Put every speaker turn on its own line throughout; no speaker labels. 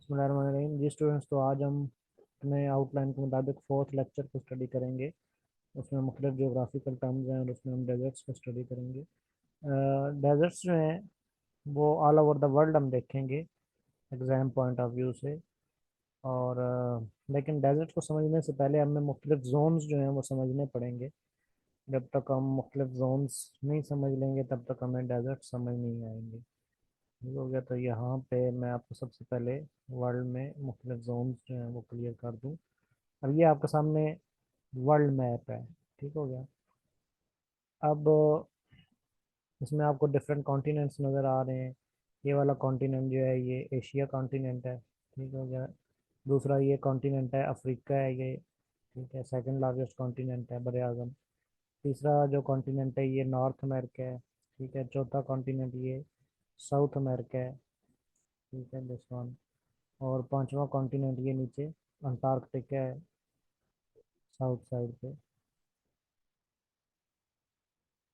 बिस्मिल्लाहिर्रहमानिर्रहीम जी स्टूडेंट्स, तो आज हम अपने आउटलाइन के मुताबिक फोर्थ लेक्चर को स्टडी करेंगे। उसमें मुख्तलिफ जोग्राफिकल टर्म्स हैं और उसमें हम डेजर्ट्स को स्टडी करेंगे। डेजर्ट्स जो हैं वो ऑल ओवर द वर्ल्ड हम देखेंगे एग्ज़ाम पॉइंट ऑफ व्यू से। और लेकिन डेजर्ट को समझने से पहले हमें मुख्तलिफ जोन्स जो हैं वो समझने पड़ेंगे। जब तक हम मुख्तलिफ जोन्स नहीं समझ लेंगे तब तक हमें डेजर्ट समझ नहीं आएंगे। ठीक हो गया। तो यहाँ पे मैं आपको सबसे पहले वर्ल्ड में मुख्तलिफ जोन्स जो हैं वो क्लियर कर दूँ। अब ये आपके सामने वर्ल्ड मैप है। ठीक हो गया। अब इसमें आपको डिफरेंट कॉन्टिनेंट्स नज़र आ रहे हैं। ये वाला कॉन्टिनेंट जो है ये एशिया कॉन्टिनेंट है। ठीक हो गया। दूसरा ये कॉन्टिनेंट है अफ्रीका है ये। ठीक है, सेकंड लार्जेस्ट कॉन्टिनेंट है बर आज़म। तीसरा जो कॉन्टिनेंट है ये नॉर्थ अमेरिका है। ठीक है, चौथा कॉन्टिनेंट ये साउथ अमेरिका है। ठीक है, दिस वन। और पांचवा कॉन्टिनेंट ये नीचे अंटार्कटिका है, साउथ साइड पे,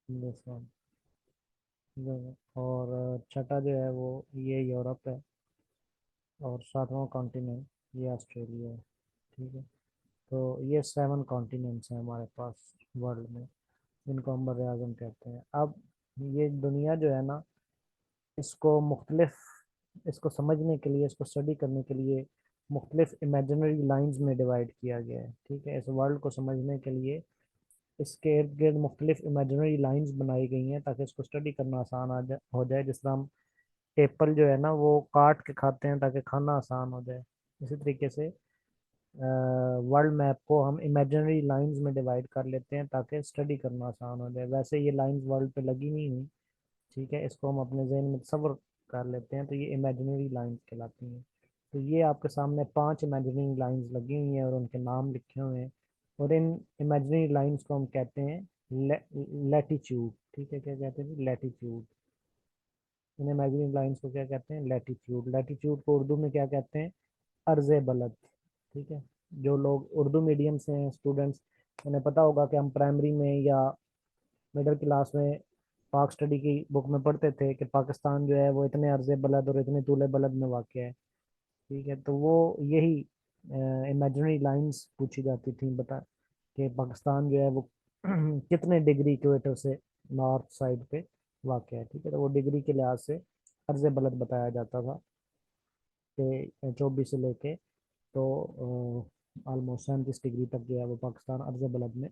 दिस वन। और छठा जो है वो ये यूरोप है। और सातवां कॉन्टिनेंट ये ऑस्ट्रेलिया है। ठीक है। तो ये 7 कॉन्टिनेंट्स हैं हमारे पास वर्ल्ड में, जिनको हम बर आज़म कहते हैं। अब ये दुनिया जो है ना, इसको मुख्तलिफ इसको समझने के लिए, इसको स्टडी करने के लिए मुख्तलिफ इमेजिनरी लाइंस में डिवाइड किया गया है। ठीक है, इस वर्ल्ड को समझने के लिए इसके इर्द गिर्द मुख्तलिफ इमेजिनरी लाइंस बनाई गई हैं ताकि इसको स्टडी करना आसान हो जाए। जिस तरह हम एप्पल जो है ना वो काट के खाते हैं ताकि खाना आसान हो जाए, इसी तरीके से वर्ल्ड मैप को हम इमेजिनरी लाइंस में डिवाइड कर लेते हैं ताकि स्टडी करना आसान हो जाए। वैसे ये लाइंस वर्ल्ड पे लगी नहीं हुई। ठीक है, इसको हम अपने जहन में तस्वर कर लेते हैं तो ये इमेजिनरी लाइंस कहलाती हैं। तो ये आपके सामने 5 इमेजिनरी लाइंस लगी हुई हैं और उनके नाम लिखे हुए हैं। और इन इमेजिनरी लाइंस को हम कहते हैं लैटिट्यूड। ठीक है, क्या कहते हैं? लैटिट्यूड। इन इमेजिनरी लाइंस को क्या कहते हैं? लैटिट्यूड। लैटिट्यूड को उर्दू में क्या कहते हैं? अर्ज़ बलद। ठीक है। जो लोग उर्दू मीडियम से हैं स्टूडेंट्स, उन्हें पता होगा कि हम प्राइमरी में या मिडिल क्लास में पाक स्टडी की बुक में पढ़ते थे कि पाकिस्तान जो है वो इतने अर्ज़ बलद और इतने तूले बलद में वाक़ है। ठीक है, तो वो यही इमेजिनरी लाइंस पूछी जाती थी, बता कि पाकिस्तान जो है वो कितने डिग्री इक्वेटर से नॉर्थ साइड पे वाक़ है। ठीक है, तो वो डिग्री के लिहाज से अर्ज़ बलद बताया जाता था कि 24 से लेके तो ऑलमोस्ट 37 डिग्री तक जो है वो पाकिस्तान अर्ज़ बलद में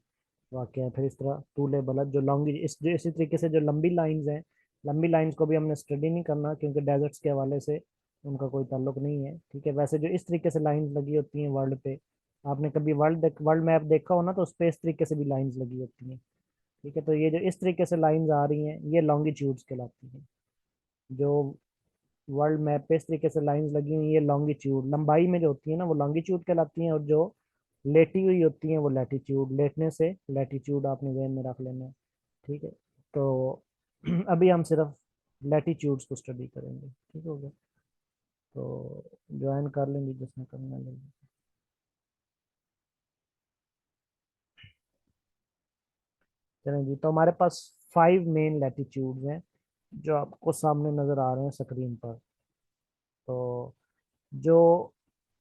वाक़ है। फिर इस तरह तूले बलद जो लॉन्ग इसी तरीके से जो लंबी लाइंस हैं, लंबी लाइंस को भी हमने स्टडी नहीं करना क्योंकि डेजर्ट्स के हवाले से उनका कोई ताल्लुक नहीं है। ठीक है, वैसे जो इस तरीके से लाइंस लगी होती हैं वर्ल्ड पे, आपने कभी वर्ल्ड मैप देखा हो ना, तो उस पर इस तरीके से भी लाइंस लगी होती हैं। ठीक है, तो ये जो इस तरीके से लाइंस आ रही हैं ये लॉन्गिट्यूड्स कहलाती हैं। जो वर्ल्ड मैप पे इस तरीके से लाइंस लगी हुई है लॉन्गिट्यूड, लंबाई में जो होती है ना वो लॉन्गिट्यूड कहलाती हैं। और जो लेटी हुई होती हैं वो लैटिट्यूड। लेटने से लैटिट्यूड आपने ध्यान में रख लेना है। ठीक है, तो अभी हम सिर्फ लैटिट्यूड्स को स्टडी करेंगे। ठीक हो गया। तो ज्वाइन कर लेंगे जिसमें करना लेंगे। चलें जी, तो हमारे पास 5 मेन लैटिट्यूड्स हैं जो आपको सामने नज़र आ रहे हैं स्क्रीन पर। तो जो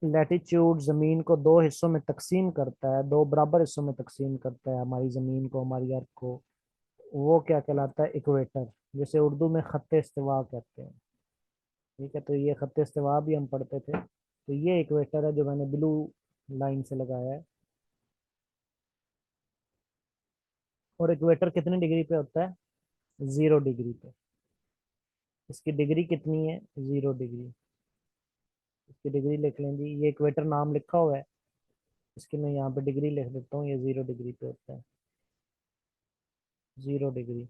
लैटिट्यूड ज़मीन को दो हिस्सों में तकसीम करता है, दो बराबर हिस्सों में तकसीम करता है हमारी ज़मीन को, हमारी अर्थ को, वो क्या कहलाता है? इक्वेटर, जिसे उर्दू में ख़त्त इस्तिवा कहते हैं। ठीक है, तो ये ख़त्त इस्तिवा भी हम पढ़ते थे। तो ये इक्वेटर है जो मैंने ब्लू लाइन से लगाया है। और इक्वेटर कितनी डिग्री पे होता है? 0 डिग्री पे। इसकी डिग्री कितनी है? 0 डिग्री। इसकी डिग्री लिख लें जी, ये इक्वेटर नाम लिखा हुआ है, इसकी मैं यहाँ पे डिग्री लिख देता हूँ। ये 0 डिग्री पे होता है, 0 डिग्री।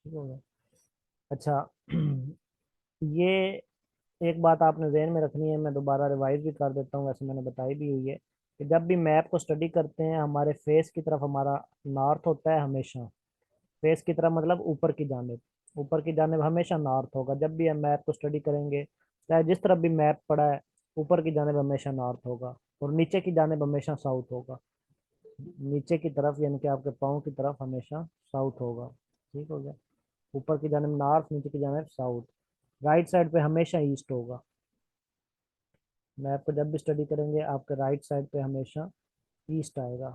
ठीक हो गया। अच्छा, ये एक बात आपने जहन में रखनी है, मैं दोबारा रिवाइज भी कर देता हूँ, वैसे मैंने बताई भी हुई है कि जब भी मैप को स्टडी करते हैं हमारे फेस की तरफ हमारा नॉर्थ होता है हमेशा। फेस की तरफ मतलब ऊपर की जानिब, ऊपर की जानिब हमेशा नॉर्थ होगा जब भी हम मैप को स्टडी करेंगे। चाहे जिस तरफ भी मैप पड़ा है, ऊपर की जानिब हमेशा नॉर्थ होगा और नीचे की जानिब हमेशा साउथ होगा। नीचे की तरफ यानी कि आपके पाँव की तरफ हमेशा साउथ होगा। ठीक हो गया। ऊपर की जानिब नॉर्थ, नीचे की जानिब साउथ। राइट साइड पे हमेशा ईस्ट होगा। मैप को जब भी स्टडी करेंगे आपके राइट साइड पे हमेशा ईस्ट आएगा।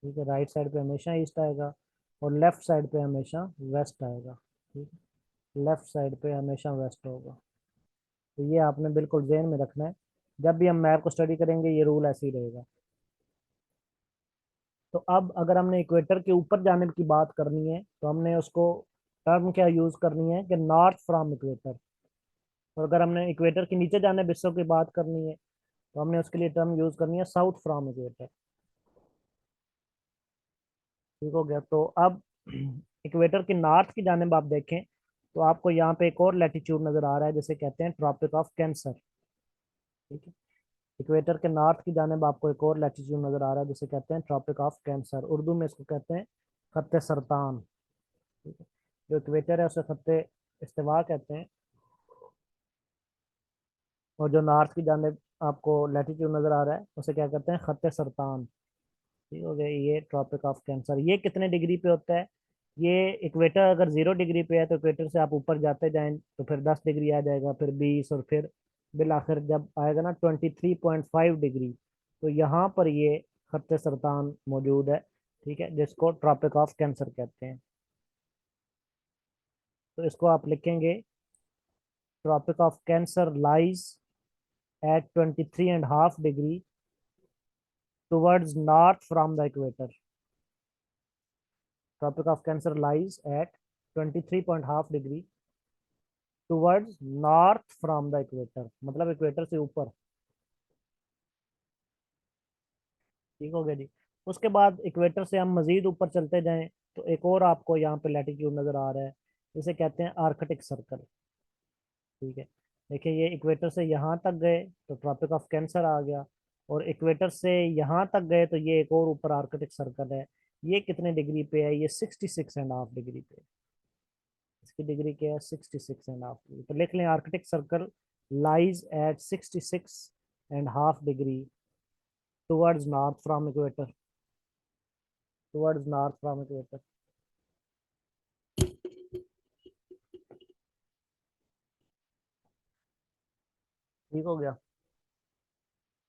ठीक है, राइट साइड पे हमेशा ईस्ट आएगा और लेफ्ट साइड पे हमेशा वेस्ट आएगा। ठीक है, लेफ्ट साइड पे हमेशा वेस्ट होगा। तो ये आपने बिल्कुल ध्यान में रखना है, जब भी हम मैप को स्टडी करेंगे ये रूल ऐसे ही रहेगा। तो अब अगर हमने इक्वेटर के ऊपर जाने की बात करनी है तो हमने उसको टर्म क्या यूज करनी है कि नॉर्थ फ्रॉम इक्वेटर। और अगर हमने इक्वेटर के नीचे जाने विश्व की बात करनी है तो हमने उसके लिए टर्म यूज करनी है साउथ फ्रॉम इक्वेटर। ठीक हो गया। तो अब इक्वेटर के नॉर्थ की जानिब आप देखें तो आपको यहाँ पे एक और लैटिट्यूड नजर आ रहा है जिसे कहते हैं ट्रॉपिक ऑफ कैंसर। ठीक है, इक्वेटर के नॉर्थ की जानिब आपको एक और लैटिट्यूड नजर आ रहा है जिसे कहते हैं ट्रॉपिक ऑफ कैंसर, उर्दू में इसको कहते हैं खत्ते सरतान। ठीक है, जो इक्वेटर है उसे खत्ते इस्तिवा कहते हैं, और जो नॉर्थ की जानिब आपको लैटिट्यूड नजर आ रहा है उसे क्या कहते हैं खत्ते सरतान। ठीक हो गया, ये ट्रॉपिक ऑफ कैंसर। ये कितने डिग्री पे होता है? ये इक्वेटर अगर 0 डिग्री पे है तो इक्वेटर से आप ऊपर जाते जाएं तो फिर 10 डिग्री आ जाएगा, फिर 20, और फिर बिल आखिर जब आएगा ना 23.5 डिग्री, तो यहाँ पर ये खत्ते सरतान मौजूद है। ठीक है, जिसको ट्रॉपिक ऑफ कैंसर कहते हैं। तो इसको आप लिखेंगे tropic of cancer lies at 23.5 degree towards north from the equator. Tropic of cancer lies at 23.5 degree towards north from the equator, मतलब इक्वेटर से ऊपर। ठीक हो गया जी। उसके बाद इक्वेटर से हम मजीद ऊपर चलते जाएं तो एक और आपको यहाँ पे लैटिट्यूड नजर आ रहा है, जिसे कहते हैं आर्कटिक सर्कल। ठीक है, देखिए ये इक्वेटर से यहाँ तक गए तो ट्रॉपिक ऑफ कैंसर आ गया, और इक्वेटर से यहाँ तक गए तो ये एक और ऊपर आर्कटिक सर्कल है। ये कितने डिग्री पे है? ये 66.5 डिग्री पे। इसकी डिग्री क्या है? 66.5 डिग्री। तो लिख लें Arctic circle lies at 66.5 degree towards north from equator, towards north from equator. ठीक हो गया।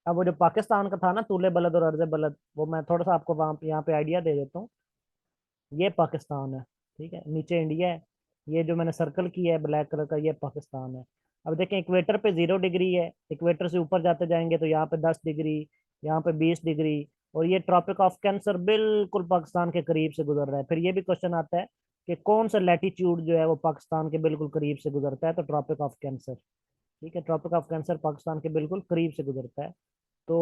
अब वो जो पाकिस्तान का था ना तूले बलद और अर्ज बलद, वो मैं थोड़ा सा आपको वहाँ यहाँ पे आइडिया दे देता हूँ। ये पाकिस्तान है, ठीक है, नीचे इंडिया है। ये जो मैंने सर्कल किया है ब्लैक कलर का, ये पाकिस्तान है। अब देखें इक्वेटर पे 0 डिग्री है, इक्वेटर से ऊपर जाते जाएंगे तो यहाँ पे 10 डिग्री, यहाँ पे 20 डिग्री, और ये ट्रॉपिक ऑफ कैंसर बिल्कुल पाकिस्तान के करीब से गुजर रहा है। फिर ये भी क्वेश्चन आता है कि कौन सा लैटिट्यूड जो है वो पाकिस्तान के बिल्कुल करीब से गुजरता है, तो ट्रॉपिक ऑफ कैंसर। ठीक है, ट्रॉपिक ऑफ कैंसर पाकिस्तान के बिल्कुल करीब से गुजरता है। तो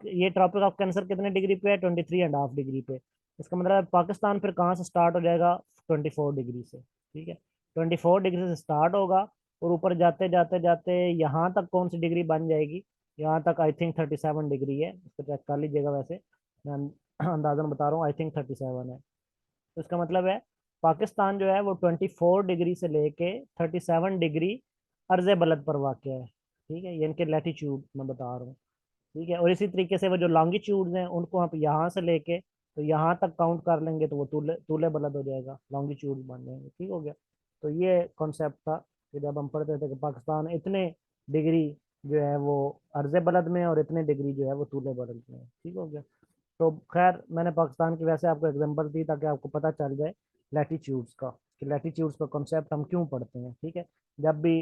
ये ट्रॉपिक ऑफ कैंसर कितने डिग्री पे है? 23.5 डिग्री पे। इसका मतलब है पाकिस्तान फिर कहाँ से स्टार्ट हो जाएगा? 24 डिग्री से। ठीक है, 24 डिग्री से स्टार्ट होगा और ऊपर जाते जाते जाते यहाँ तक कौन सी डिग्री बन जाएगी? यहाँ तक आई थिंक 37 डिग्री है, इसको चेक कर लीजिएगा। वैसे मैं अंदाजन बता रहा हूँ, आई थिंक 37 है। तो इसका मतलब है पाकिस्तान जो है वो 24 डिग्री से लेके 37 डिग्री अर्ज बलद पर वाक़ है। ठीक है, ये इनके लैटिट्यूड मैं बता रहा हूँ। ठीक है, और इसी तरीके से वो जो लॉन्गिट्यूड हैं उनको आप यहाँ से लेके तो यहाँ तक काउंट कर लेंगे तो वो तूले तूले बलद हो जाएगा, लॉन्गिट्यूड बन जाएंगे। ठीक हो गया। तो ये कॉन्सेप्ट था कि जब हम पढ़ते थे कि पाकिस्तान इतने डिग्री जो है वो अर्ज बलद में और इतने डिग्री जो है वो तूले बलद में है। ठीक हो गया। तो खैर मैंने पाकिस्तान की वैसे आपको एग्जांपल दी ताकि आपको पता चल जाए लैटिट्यूड्स का, कि लैटिट्यूड्स का कॉन्सेप्ट हम क्यों पढ़ते हैं। ठीक है, जब भी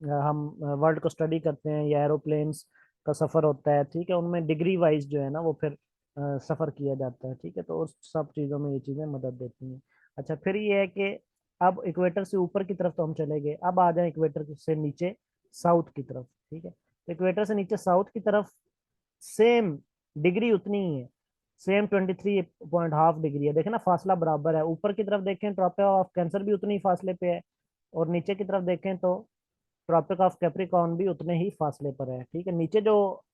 हम वर्ल्ड को स्टडी करते हैं या एरोप्लेन्स का सफ़र होता है, ठीक है, उनमें डिग्री वाइज जो है ना वो फिर सफ़र किया जाता है। ठीक है, तो उस सब चीज़ों में ये चीज़ें मदद देती हैं। अच्छा, फिर ये है कि अब इक्वेटर से ऊपर की तरफ तो हम चले गए, अब आ जाए इक्वेटर से नीचे साउथ की तरफ। ठीक है, तो इक्वेटर से नीचे साउथ की तरफ सेम डिग्री उतनी ही है, सेम 23.5 डिग्री है। देखें ना फासला बराबर है। ऊपर की तरफ देखें ट्रॉपिक ऑफ कैंसर भी उतनी ही फासले पे है, और नीचे की तरफ देखें तो ट्रॉपिक ऑफ कैप्रिकॉर्न भी उतने ही फासले पर है। ठीक है, नीचे जो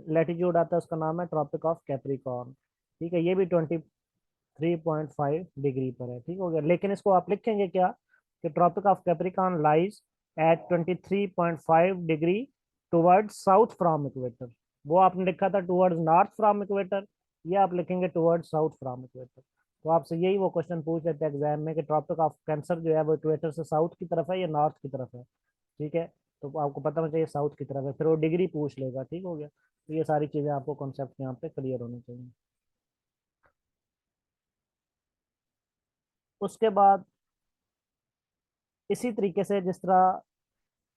लैटिट्यूड आता है उसका नाम है ट्रॉपिक ऑफ कैप्रिकॉर्न। ठीक है, ये भी 23.5 डिग्री पर है। ठीक हो गया, लेकिन इसको आप लिखेंगे क्या कि tropic of capricorn lies at 23.5 degree toward south from equator. वो आपने लिखा था टुवर्ड्स नॉर्थ फ्रॉम इक्वेटर, ये आप लिखेंगे टुवर्ड्स साउथ फ्रॉम इक्वेटर। तो आपसे यही वो क्वेश्चन पूछ लेते हैं एग्जाम में कि ट्रॉपिक ऑफ कैंसर जो है वो इक्वेटर से साउथ की तरफ है या नॉर्थ की तरफ है। ठीक है, तो आपको पता होना चाहिए साउथ की तरफ है, फिर वो डिग्री पूछ लेगा। ठीक हो गया, तो ये सारी चीजें आपको कॉन्सेप्ट यहाँ पे क्लियर होनी चाहिए। उसके बाद इसी तरीके से जिस तरह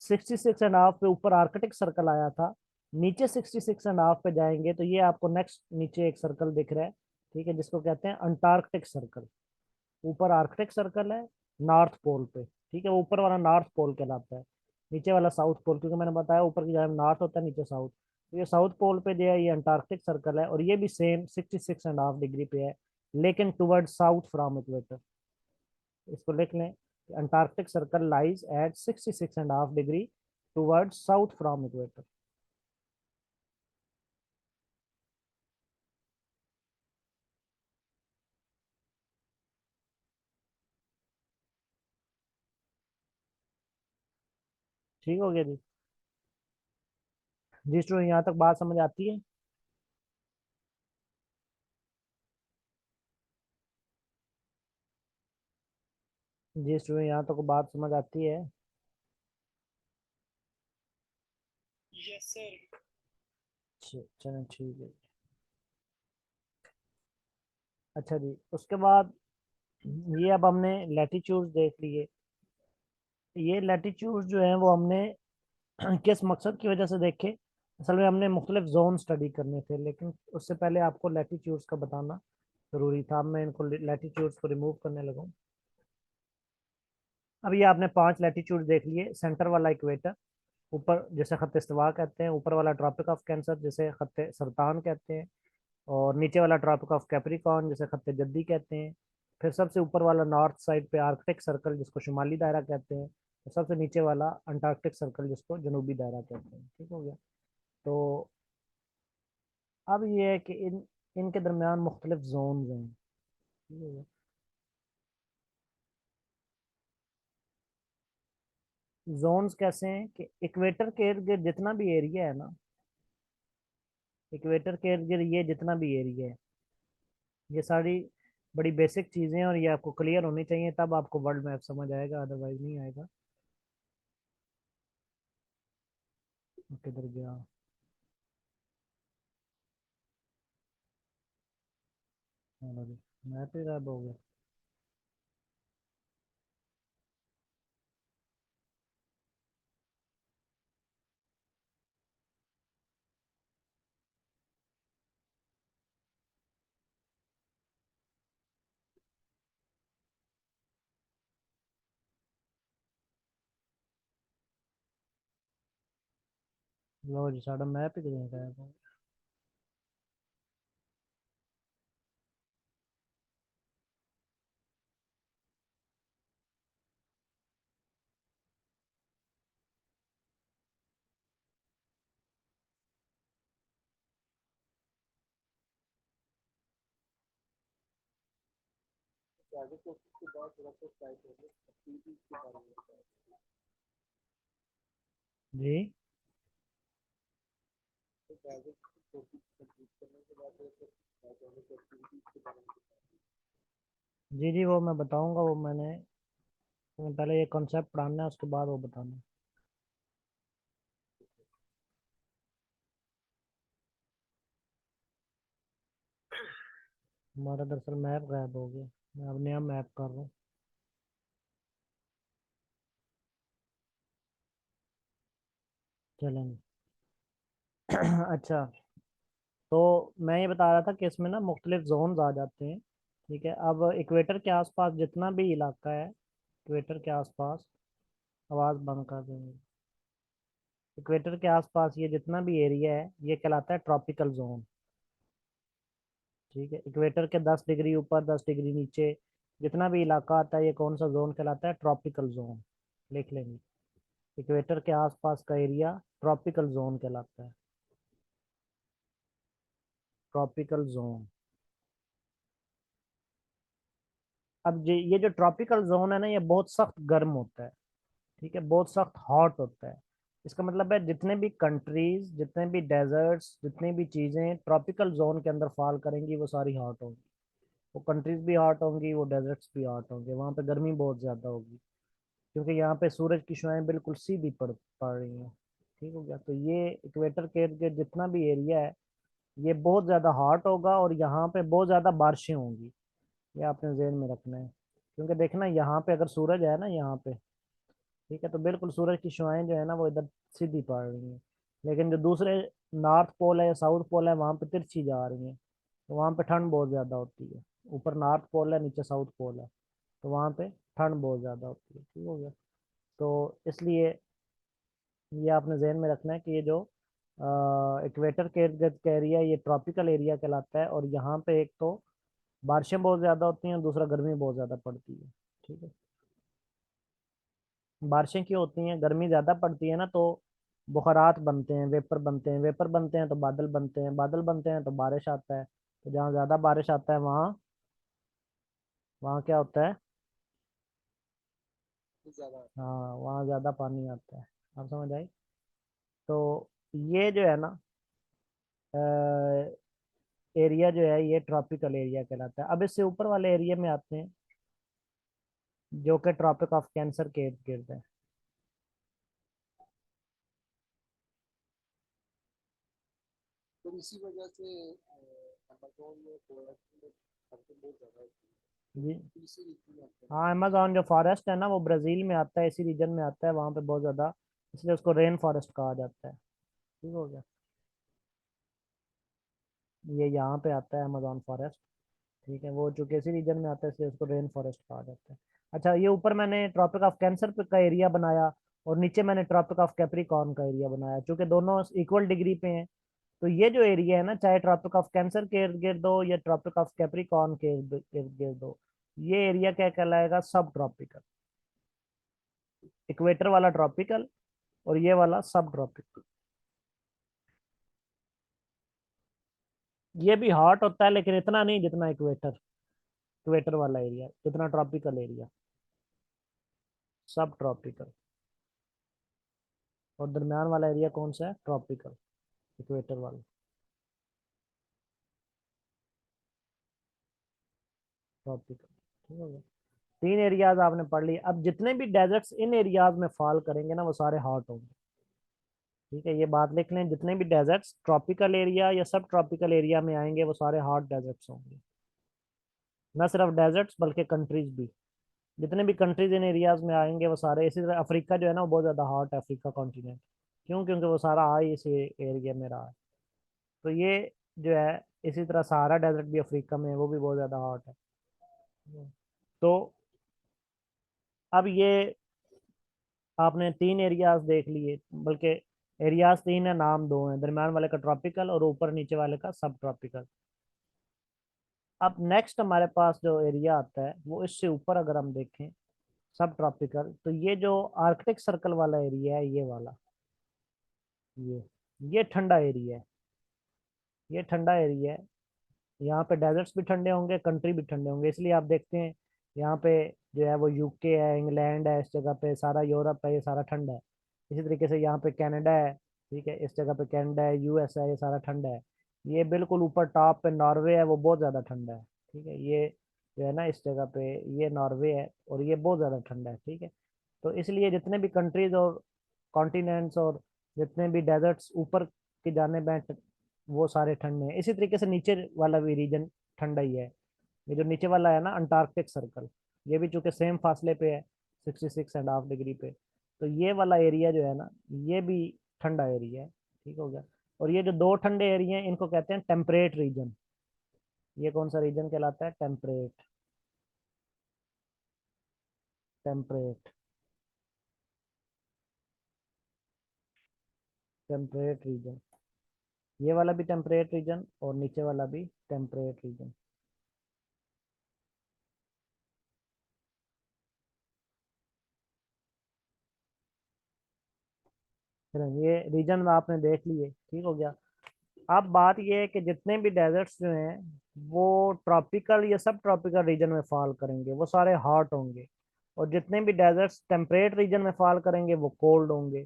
66.5 पे ऊपर आर्कटिक सर्कल आया था, नीचे 66.5 पे जाएंगे तो ये आपको नेक्स्ट नीचे एक सर्कल दिख रहा है, ठीक है, जिसको कहते हैं अंटार्कटिक सर्कल। ऊपर आर्कटिक सर्कल है नॉर्थ पोल पे, ठीक है, वो ऊपर वाला नॉर्थ पोल कहलाता है, नीचे वाला साउथ पोल, क्योंकि मैंने बताया ऊपर की जाए नॉर्थ होता है, नीचे साउथ। तो ये साउथ पोल पे जो है ये अंटार्कटिक सर्कल है, और ये भी सेम 66.5 डिग्री पे है, लेकिन टुवर्ड साउथ फ्रॉम इक्वेटर। इसको लिख लें, Antarctic circle lies at 66.5 degree toward south from equator. ठीक हो गया जी। जी स्टूडेंट, यहाँ तक बात समझ आती है? जी स्टूडेंट, यहाँ तक बात समझ आती है? चलो ठीक है। अच्छा जी, उसके बाद ये अब हमने लैटिट्यूड देख लिए। ये लैटिट्यूड जो है वो हमने किस मकसद की वजह से देखे? असल में हमने मुख्तलिफ जोन स्टडी करने थे, लेकिन उससे पहले आपको लैटिट्यूड्स का बताना जरूरी था। अब मैं इनको लैटिट्यूड्स को रिमूव करने लगा। अब ये आपने 5 लैटिट्यूड देख लिए। सेंटर वाला इक्वेटर, ऊपर जैसे खत्ते इस्तिवा कहते हैं, ऊपर वाला ट्रॉपिक ऑफ कैंसर जिसे खत्ते सरतान कहते हैं, और नीचे वाला ट्रॉपिक ऑफ कैप्रिकॉर्न जिसे खत्ते जद्दी कहते हैं। फिर सबसे ऊपर वाला नॉर्थ साइड पे आर्कटिक सर्कल जिसको शुमाली दायरा कहते हैं, और सबसे नीचे वाला अंटार्कटिक सर्कल जिसको जनूबी दायरा कहते हैं। ठीक हो गया। तो अब ये है कि इनके दरमियान मुख्तलिफ जोन हैं। ठीक हो गया। जोन्स कैसे हैं कि इक्वेटर के इर्द गिर्द जितना भी एरिया है ना, इक्वेटर के इर्द गिर्द ये जितना भी एरिया है, ये सारी बड़ी बेसिक चीज़ें हैं, और ये आपको क्लियर होनी चाहिए, तब आपको वर्ल्ड मैप समझ आएगा, अदरवाइज नहीं आएगा। किधर गया? चलो जी, मैप ही गायब हो गया। लो जी, साढ़ा मैप ही किधर गायब हो जी। जी जी, वो मैं बताऊंगा, वो मैंने पहले ये कॉन्सेप्ट पढ़ाना है, उसके बाद वो बताना। हमारा दरअसल मैप गायब हो गया, मैं अब नया मैप कर रहा हूँ। चलेंगे। अच्छा, तो मैं ये बता रहा था कि इसमें ना मुख्तलिफ जोन्स आ जाते हैं। ठीक है, अब इक्वेटर के आसपास जितना भी इलाका है, इक्वेटर के आसपास, आवाज़ बंद कर देंगे, इक्वेटर के आसपास ये जितना भी एरिया है ये कहलाता है ट्रॉपिकल जोन। ठीक है, इक्वेटर के 10 डिग्री ऊपर 10 डिग्री नीचे जितना भी इलाका आता है ये कौन सा जोन कहलाता है? Tropical zone. लिख लेंगे, इक्वेटर के आसपास का एरिया ट्रॉपिकल जोन कहलाता है, ट्रॉपिकल जोन। अब ये जो ट्रॉपिकल जोन है ना, ये बहुत सख्त गर्म होता है। ठीक है, बहुत सख्त हॉट होता है। इसका मतलब है जितने भी कंट्रीज, जितने भी डेजर्ट्स, जितनी भी चीज़ें ट्रॉपिकल जोन के अंदर फॉल करेंगी वो सारी हॉट होंगी। वो कंट्रीज भी हॉट होंगी, वो डेजर्ट्स भी हॉट होंगे, वहाँ पे गर्मी बहुत ज़्यादा होगी, क्योंकि यहाँ पे सूरज की शुआएं बिल्कुल सीधी पड़ रही हैं। ठीक हो गया। तो ये इक्वेटर के इर्द गिर्द जितना भी एरिया है ये बहुत ज़्यादा हॉट होगा, और यहाँ पे बहुत ज़्यादा बारिशें होंगी। ये आपने जहन में रखना है, क्योंकि देखना यहाँ पे अगर सूरज है ना यहाँ पे, ठीक है, तो बिल्कुल सूरज की शुआएं जो है ना वो इधर सीधी पड़ रही हैं। लेकिन जो दूसरे नॉर्थ पोल है या साउथ पोल है वहाँ पे तिरछी जा रही हैं, तो वहाँ पे ठंड बहुत ज़्यादा होती है। ऊपर नॉर्थ पोल है, नीचे साउथ पोल है, तो वहाँ पे ठंड बहुत ज़्यादा होती है। ठीक हो गया। तो इसलिए ये आपने जहन में रखना है कि ये जो इक्वेटर के इर्द गिर्द का एरिया, ये ट्रॉपिकल एरिया कहलाता है, और यहाँ पे एक तो बारिशें बहुत ज़्यादा होती हैं, दूसरा गर्मी बहुत ज़्यादा पड़ती है। ठीक है। बारिशें क्यों होती हैं? गर्मी ज़्यादा पड़ती है ना, तो बुखारात बनते हैं, वेपर बनते हैं, वेपर बनते हैं तो बादल बनते हैं, बादल बनते हैं तो बारिश आता है। तो जहाँ ज़्यादा बारिश आता है वहाँ वहाँ क्या होता है? हाँ, वहाँ ज़्यादा पानी आता है। आप समझ आई? तो ये जो है ना एरिया जो है ये ट्रॉपिकल एरिया कहलाता है। अब इससे ऊपर वाले एरिया में आते हैं जो कि ट्रॉपिक ऑफ कैंसर के इर्द गिर्द है। जी। हाँ, अमेजोन जो फॉरेस्ट है ना वो ब्राजील में आता है, इसी रीजन में आता है, वहाँ पे बहुत ज़्यादा, इसलिए उसको रेन फॉरेस्ट कहा जाता है। ठीक हो गया। ये यहाँ पे आता है अमेजोन फॉरेस्ट। ठीक है, वो चूंकि इसी रीजन में आता है इसलिए उसको रेन फॉरेस्ट कहा जाता है। अच्छा, ये ऊपर मैंने ट्रॉपिक ऑफ कैंसर का एरिया बनाया, और नीचे मैंने ट्रॉपिक ऑफ कैप्रिकॉर्न का एरिया बनाया, चूंकि दोनों इक्वल डिग्री पे हैं। तो ये जो एरिया है ना, चाहे ट्रॉपिक ऑफ कैंसर के इर्द गिर्द हो या ट्रॉपिक ऑफ कैप्रिकॉर्न के इर्द इर्द गिर्द हो, ये एरिया क्या कहलाएगा? सब ट्रॉपिकल। इक्वेटर वाला ट्रॉपिकल, और ये वाला सब ट्रॉपिकल। ये भी हॉट होता है लेकिन इतना नहीं जितना इक्वेटर, इक्वेटर वाला एरिया, जितना ट्रॉपिकल एरिया, सब ट्रॉपिकल। और दरम्यान वाला एरिया कौन सा है? ट्रॉपिकल, इक्वेटर वाला, ट्रॉपिकल। ठीक है। तीन एरियाज आपने पढ़ लिए। अब जितने भी डेजर्ट्स इन एरियाज में फॉल करेंगे ना वो सारे हॉट होंगे। ठीक है, ये बात लिख लें, जितने भी डेजर्ट्स ट्रॉपिकल एरिया या सब ट्रॉपिकल एरिया में आएंगे वो सारे हॉट डेजर्ट्स होंगे। न सिर्फ डेजर्ट्स बल्कि कंट्रीज भी, जितने भी कंट्रीज इन एरियाज में आएंगे वो सारे, इसी तरह अफ्रीका जो है ना वो बहुत ज़्यादा हॉट है, अफ्रीका कॉन्टिनेंट। क्यों? क्योंकि वो सारा आ ही इसी एरिया में रहा है। तो ये जो है, इसी तरह सहारा डेजर्ट भी अफ्रीका में है, वो भी बहुत ज़्यादा हॉट है। तो अब ये आपने तीन एरियाज देख लिए, बल्कि एरियाज तीन है, नाम दो हैं, दरम्यान वाले का ट्रॉपिकल और ऊपर नीचे वाले का सब ट्रॉपिकल। अब नेक्स्ट हमारे पास जो एरिया आता है वो इससे ऊपर अगर हम देखें, सब ट्रॉपिकल, तो ये जो आर्कटिक सर्कल वाला एरिया है, ये वाला, ये ये ठंडा एरिया है। ये ठंडा एरिया है। यहाँ पे डेजर्ट्स भी ठंडे होंगे, कंट्री भी ठंडे होंगे, इसलिए आप देखते हैं यहाँ पे जो है वो यूके है, इंग्लैंड है, इस जगह पे सारा यूरोप है, ये सारा ठंडा है। इसी तरीके से यहाँ पे कनाडा है, ठीक है, इस जगह पे कनाडा है, यूएस है, ये सारा ठंडा है। ये बिल्कुल ऊपर टॉप पे नॉर्वे है, वो बहुत ज़्यादा ठंडा है। ठीक है, ये जो है ना इस जगह पे ये नॉर्वे है, और ये बहुत ज़्यादा ठंडा है। ठीक है। तो इसलिए जितने भी कंट्रीज और कॉन्टिनेंट्स और जितने भी डेजर्ट्स ऊपर के जाने बैठ, वो सारे ठंडे हैं। इसी तरीके से नीचे वाला भी रीजन ठंडा ही है। ये जो नीचे वाला है ना अंटार्कटिक सर्कल, ये भी चूंकि सेम फासले पे है, 66.5 डिग्री पे, तो ये वाला एरिया जो है ना ये भी ठंडा एरिया है। ठीक हो गया। और ये जो दो ठंडे एरिया हैं इनको कहते हैं टेम्परेट रीजन। ये कौन सा रीजन कहलाता है? Temperate, temperate, temperate region. ये वाला भी टेम्परेट रीजन और नीचे वाला भी टेम्परेट रीजन। फिर ये रीजन आपने देख लिए। ठीक हो गया। अब बात ये है कि जितने भी डेजर्ट्स जो हैं वो ट्रॉपिकल या सब ट्रॉपिकल रीजन में फॉल करेंगे वो सारे हॉट होंगे, और जितने भी डेजर्ट्स टेम्परेट रीजन में फॉल करेंगे वो कोल्ड होंगे।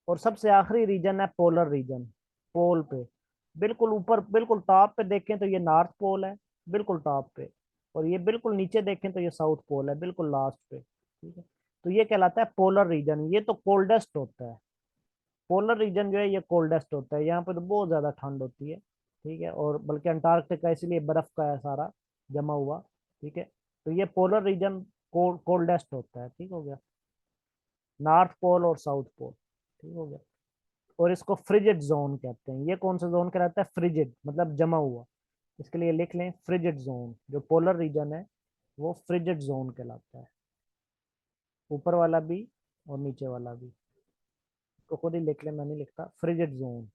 और सबसे आखिरी रीजन है पोलर रीजन, पोल पे। बिल्कुल ऊपर बिल्कुल टॉप पे देखें तो ये नॉर्थ पोल है, बिल्कुल टॉप पे। और ये बिल्कुल नीचे देखें तो ये साउथ पोल है, बिल्कुल लास्ट पे। ठीक है, तो ये कहलाता है पोलर रीजन। ये तो कोल्डेस्ट होता है, पोलर रीजन जो है ये कोल्डेस्ट होता है, यहाँ पे तो बहुत ज्यादा ठंड होती है। ठीक है, और बल्कि अंटार्कटिका इसलिए बर्फ का है सारा जमा हुआ। ठीक है, तो ये पोलर रीजन कोल्डेस्ट होता है। ठीक हो गया, नॉर्थ पोल और साउथ पोल। ठीक हो गया, और इसको फ्रिजिड जोन कहते हैं। ये कौन सा जोन कहलाता है? फ्रिजिड मतलब जमा हुआ। इसके लिए लिख लें फ्रिजिड जोन। जो पोलर रीजन है वो फ्रिजिड जोन कहलाता है, ऊपर वाला भी और नीचे वाला भी। तो खुद ही लिख लें, मैं नहीं लिखता, फ्रिजिड जोन।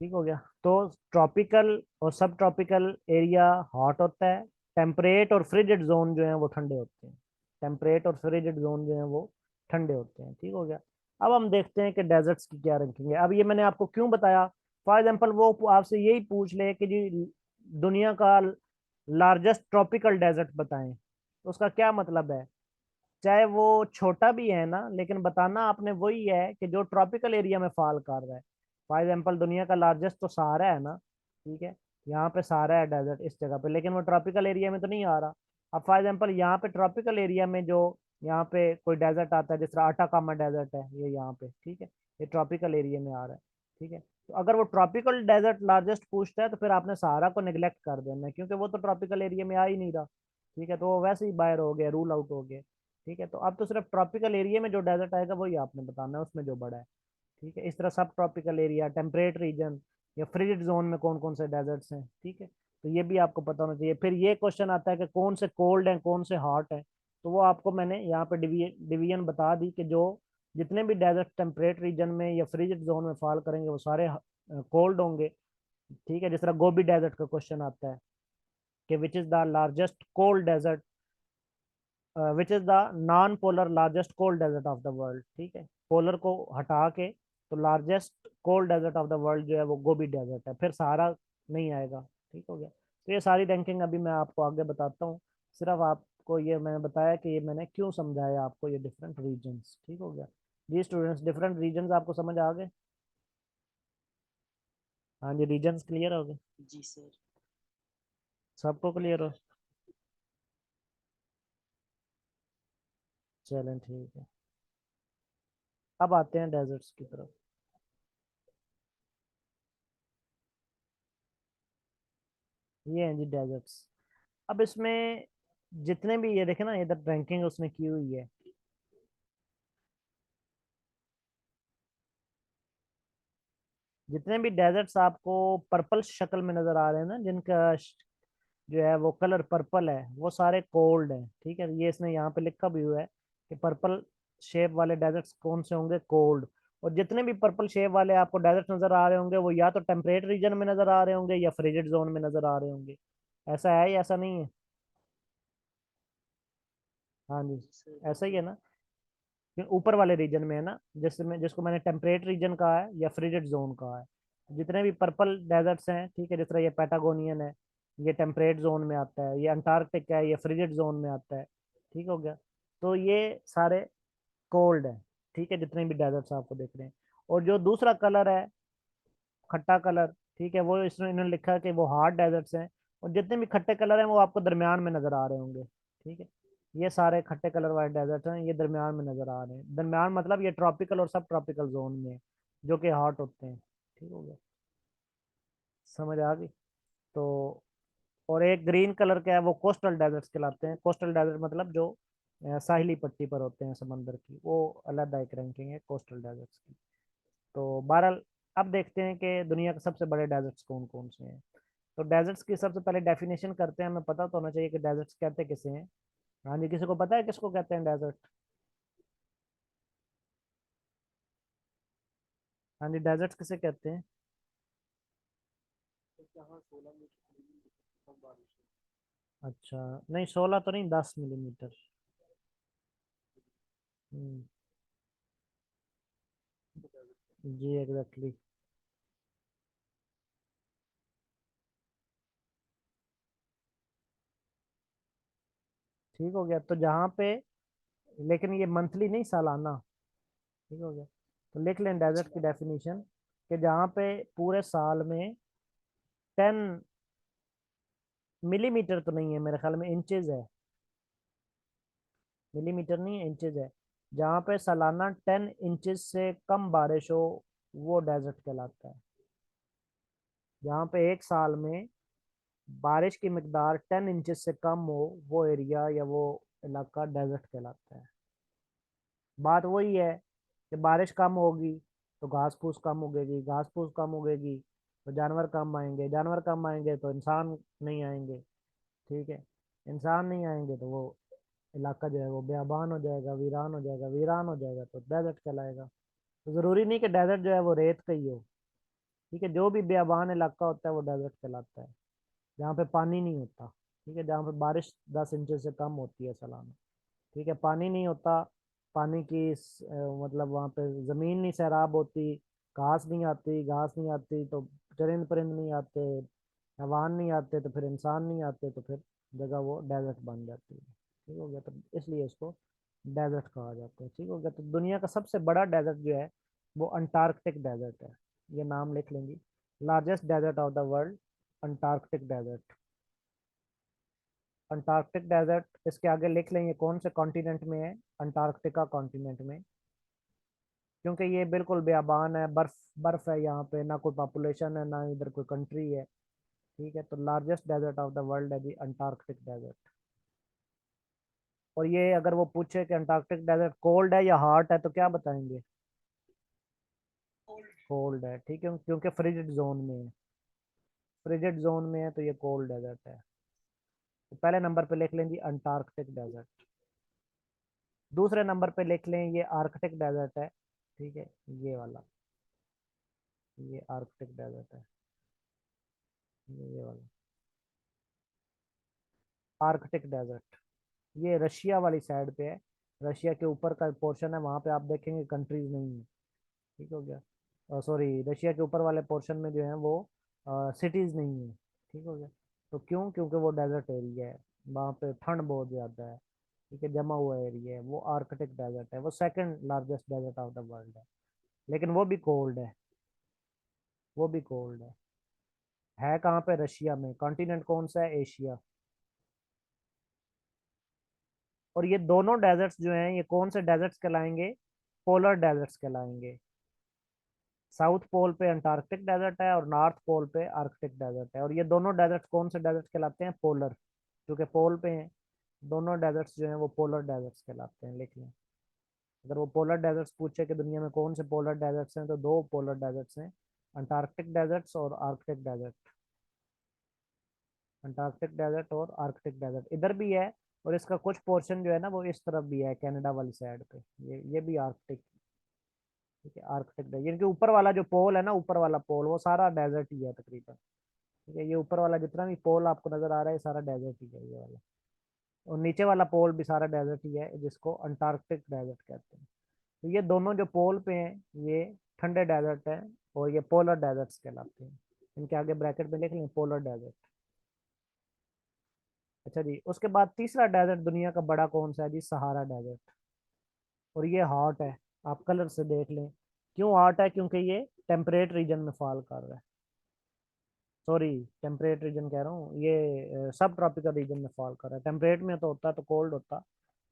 ठीक हो गया। तो ट्रॉपिकल और सब ट्रॉपिकल एरिया हॉट होता है, टेम्परेट और फ्रिजिड जोन जो है वो ठंडे होते हैं। टेम्परेट और फ्रिजिड जोन जो है वो ठंडे होते हैं। ठीक हो गया। अब हम देखते हैं कि डेजर्ट्स की क्या रैंकिंग है। अब ये मैंने आपको क्यों बताया, फॉर एग्जाम्पल वो आपसे यही पूछ ले कि जी दुनिया का लार्जेस्ट ट्रॉपिकल डेजर्ट बताएं, तो उसका क्या मतलब है? चाहे वो छोटा भी है ना, लेकिन बताना आपने वही है कि जो ट्रॉपिकल एरिया में फॉल कर रहा है। फॉर एग्जाम्पल दुनिया का लार्जेस्ट तो सहारा है ना। ठीक है, यहाँ पे सहारा है डेजर्ट इस जगह पे, लेकिन वो ट्रॉपिकल एरिया में तो नहीं आ रहा। अब फॉर एग्जाम्पल यहाँ पे ट्रॉपिकल एरिया में जो यहाँ पे कोई डेजर्ट आता है, जिस तरह अटाकामा डेजर्ट है ये यहाँ पे, ठीक है, ये ट्रॉपिकल एरिया में आ रहा है। ठीक है, तो अगर वो ट्रॉपिकल डेजर्ट लार्जेस्ट पूछता है तो फिर आपने सहारा को निगलेक्ट कर देना है, क्योंकि वो तो ट्रॉपिकल एरिया में आ ही नहीं रहा। ठीक है, तो वो वैसे ही बाहर हो गया, रूल आउट हो गया। ठीक है, तो अब तो सिर्फ ट्रॉपिकल एरिया में जो डेजर्ट आएगा वही आपने बताना है, उसमें जो बड़ा है। ठीक है, इस तरह सब ट्रॉपिकल एरिया, टेम्परेट रीजन या फ्रिजिड जोन में कौन कौन से डेजर्ट्स हैं। ठीक है, तो ये भी आपको पता होना चाहिए। फिर ये क्वेश्चन आता है कि कौन से कोल्ड हैं कौन से हॉट हैं, तो वो आपको मैंने यहाँ पे डिवीजन बता दी कि जो जितने भी डेजर्ट टेम्परेट रीजन में या फ्रिजिड जोन में फॉल करेंगे वो सारे कोल्ड होंगे। ठीक है, जिस तरह गोबी डेजर्ट का क्वेश्चन आता है कि which is the largest cold desert, which is the non polar largest cold desert of the world. ठीक है, पोलर को हटा के तो largest cold desert of the world जो है वो गोबी डेजर्ट है, फिर सहारा नहीं आएगा। ठीक हो गया, तो ये सारी रैंकिंग अभी मैं आपको आगे बताता हूँ। सिर्फ आपको ये मैंने बताया कि ये मैंने क्यों समझाया आपको ये डिफरेंट रीजन्स। ठीक हो गया जी स्टूडेंट्स, डिफरेंट रीजन्स आपको समझ आ गए? हाँ जी, रीजन्स क्लियर हो गए?
जी सर।
सबको क्लियर हो? चलें ठीक है, अब आते हैं डेजर्ट्स की तरफ। ये हैं जी डेजर्ट्स। अब इसमें जितने भी ये देखे ना, इधर रैंकिंग उसने की हुई है, जितने भी डेजर्ट्स आपको पर्पल शक्ल में नजर आ रहे हैं ना, जिनका जो है वो कलर पर्पल है, वो सारे कोल्ड हैं। ठीक है, ये इसने यहाँ पे लिखा भी हुआ है कि पर्पल शेप वाले डेजर्ट्स कौन से होंगे? कोल्ड। और जितने भी पर्पल शेप वाले आपको डेजर्ट्स नजर आ रहे होंगे वो या तो टेम्परेट रीजन में नजर आ रहे होंगे या फ्रिजिड जोन में नजर आ रहे होंगे। ऐसा है या ऐसा नहीं है? हाँ जी,
जी सर
ऐसा ही
बिल्कुल।
है ना। फिर ऊपर वाले रीजन में है ना, जिसमें जिसको मैंने टेम्परेट रीजन कहा है या फ्रिजिड जोन कहा है। जितने भी पर्पल डेजर्ट्स हैं, ठीक है, जिस तरह ये पैटागोनियन है, ये टेम्परेट जोन में आता है, ये अंटार्कटिक है, ये फ्रिजिड जोन में आता है। ठीक हो गया, तो ये सारे कोल्ड है। ठीक है, जितने भी डेजर्ट्स आपको देख रहे हैं। और जो दूसरा कलर है खट्टा कलर, ठीक है, वो इसमें इन्होंने लिखा है कि वो हार्ड डेजर्ट्स हैं। और जितने भी खट्टे कलर हैं वो आपको दरमियान में नजर आ रहे होंगे। ठीक है, ये सारे खट्टे कलर वाले डेजर्ट हैं, ये दरमियान में नजर आ रहे हैं। दरमियान मतलब ये ट्रॉपिकल और सब ट्रॉपिकल जोन में है, जो कि हॉट होते हैं। ठीक हो गया, समझ आ गई? तो और एक ग्रीन कलर का है, वो कोस्टल डेजर्ट्स कहलाते हैं। कोस्टल डेजर्ट मतलब जो साहिली पट्टी पर होते हैं समंदर की, वो अलग एक रैंकिंग है कोस्टल डेजर्ट्स की। तो बहरहाल अब देखते हैं कि दुनिया के सबसे बड़े डेजर्ट्स कौन कौन से हैं। तो डेजर्ट्स की सबसे पहले डेफिनेशन करते हैं, हमें पता तो होना चाहिए कि डेजर्ट्स कहते किसे हैं। हाँ जी, किसी को पता है किसको कहते हैं डेजर्ट? हाँ जी, डेजर्ट्स किसे कहते हैं?
तो यहाँ 16 मीटर कम बारिश
अच्छा, नहीं 16 तो नहीं, 10 मिलीमीटर। हम्म,
है।
जी एग्जैक्टली। ठीक हो गया, तो जहाँ पे, लेकिन ये मंथली नहीं, सालाना। ठीक हो गया। तो लिख लें डेजर्ट की डेफिनेशन कि जहाँ पे पूरे साल में 10 मिलीमीटर तो नहीं है, मेरे ख्याल में इंचेज है, मिलीमीटर नहीं है, इंचेज है, जहाँ पे सालाना 10 इंचेस से कम बारिश हो वो डेजर्ट कहलाता है। जहाँ पे एक साल में बारिश की मकदार 10 इंचेस से कम हो वो एरिया या वो इलाका डेजर्ट कहलाता है। बात वही है कि बारिश कम होगी तो घास फूस कम उगेगी, घास फूस कम उगेगी तो जानवर कम आएंगे, जानवर कम आएंगे तो इंसान नहीं आएंगे। ठीक है, इंसान नहीं आएंगे तो वो इलाका जो है वो बेआबान हो जाएगा, वीरान हो जाएगा, वीरान हो जाएगा तो डेजर्ट कहलाएगा। तो ज़रूरी नहीं कि डेजर्ट जो है वो रेत का ही हो। ठीक है, जो भी बेआबान इलाका होता है वो डेजर्ट कहलाता है, जहाँ पे पानी नहीं होता। ठीक है, जहाँ पे बारिश 10 इंच से कम होती है सालाना। ठीक है, पानी नहीं होता, पानी की मतलब वहाँ पे ज़मीन नहीं सैराब होती, घास नहीं आती, घास नहीं आती तो चरिंद परिंद नहीं आते, हैवान नहीं आते तो फिर इंसान नहीं आते, तो फिर जगह वो डेजर्ट बन जाती है। ठीक हो गया, तो इसलिए इसको डेजर्ट कहा जाता है। ठीक हो गया, तो दुनिया का सबसे बड़ा डेजर्ट जो है वो अंटार्कटिक डेजर्ट है। ये नाम लिख लेंगे, largest desert of the world, Antarctic desert. Antarctic desert, इसके आगे लिख लें ये कौन से कॉन्टिनेंट में है, अंटार्कटिका कॉन्टिनेंट में, क्योंकि ये बिल्कुल बेअबान है, बर्फ बर्फ है यहाँ पे, ना कोई पॉपुलेशन है ना इधर कोई कंट्री है। ठीक है, तो largest desert of the world है जी अंटार्कटिक डेजर्ट। और ये अगर वो पूछे कि अंटार्कटिक डेजर्ट कोल्ड है या हॉट है तो क्या बताएंगे? कोल्ड है। ठीक है, क्योंकि फ्रिजिड जोन में है, फ्रिजिड जोन में है तो ये कोल्ड डेजर्ट है। तो पहले नंबर पे लिख लें जी अंटार्कटिक डेजर्ट। दूसरे नंबर पे लिख लें ये आर्कटिक डेजर्ट है। ठीक है, ये वाला, ये आर्कटिक डेजर्ट है, ये वाला आर्कटिक डेजर्ट। ये रशिया वाली साइड पे है, रशिया के ऊपर का पोर्शन है, वहां पे आप देखेंगे कंट्रीज नहीं है। ठीक हो गया, सॉरी, रशिया के ऊपर वाले पोर्शन में जो है वो सिटीज नहीं है। ठीक हो गया, तो क्यों? क्योंकि वो डेजर्ट एरिया है, वहाँ पे ठंड बहुत ज़्यादा है। ठीक है, जमा हुआ एरिया है, वो आर्कटिक डेजर्ट है, वो second largest desert of the world है, लेकिन वो भी कोल्ड है, वो भी कोल्ड है कहाँ पे? रशिया में। कॉन्टिनेंट कौन सा है? एशिया। और ये दोनों डेजर्ट्स जो हैं ये कौन से डेजर्ट्स कहलाएंगे? पोलर डेजर्ट्स कहलाएंगे। साउथ पोल पे अंटार्कटिक डेजर्ट है और नॉर्थ पोल पे आर्कटिक डेजर्ट है। और ये दोनों डेजर्ट कौन से डेजर्ट कहलाते हैं? पोलर, क्योंकि पोल पे हैं। दोनों डेजर्ट्स जो हैं वो पोलर डेजर्ट्स कहलाते हैं, लिख लें। अगर वो पोलर डेजर्ट्स पूछे कि दुनिया में कौन से पोलर डेजर्ट्स हैं तो दो पोलर डेजर्ट्स हैं, अंटार्कटिक डेजर्ट्स और आर्कटिक डेजर्ट। अंटार्कटिक डेजर्ट और आर्कटिक डेजर्ट इधर भी है, और इसका कुछ पोर्शन जो है ना वो इस तरफ भी है, कनाडा वाली साइड पे, ये भी आर्कटिक। ठीक है, आर्कटिक डेजर्ट, इनके ऊपर वाला जो पोल है ना, ऊपर वाला पोल वो सारा डेजर्ट ही है तकरीबन। ठीक है, ये ऊपर वाला जितना भी पोल आपको नजर आ रहा है ये सारा डेजर्ट ही है, ये वाला। और नीचे वाला पोल भी सारा डेजर्ट ही है, जिसको अंटार्कटिक डेजर्ट कहते हैं। तो ये दोनों जो पोल पे हैं ये ठंडे डेजर्ट हैं, और ये पोलर डेजर्ट्स कहलाते हैं। इनके आगे ब्रैकेट में लिख लें पोलर डेजर्ट। अच्छा जी, उसके बाद तीसरा डेजर्ट दुनिया का बड़ा कौन सा है जी? Sahara desert. और ये हॉट है, आप कलर से देख लें। क्यों हॉट है? क्योंकि ये टेम्परेट रीजन में फॉल कर रहा है, सॉरी, टेम्परेट रीजन कह रहा हूँ, ये सब ट्रॉपिकल रीजन में फॉल कर रहा है। टेम्परेट में तो होता तो कोल्ड होता,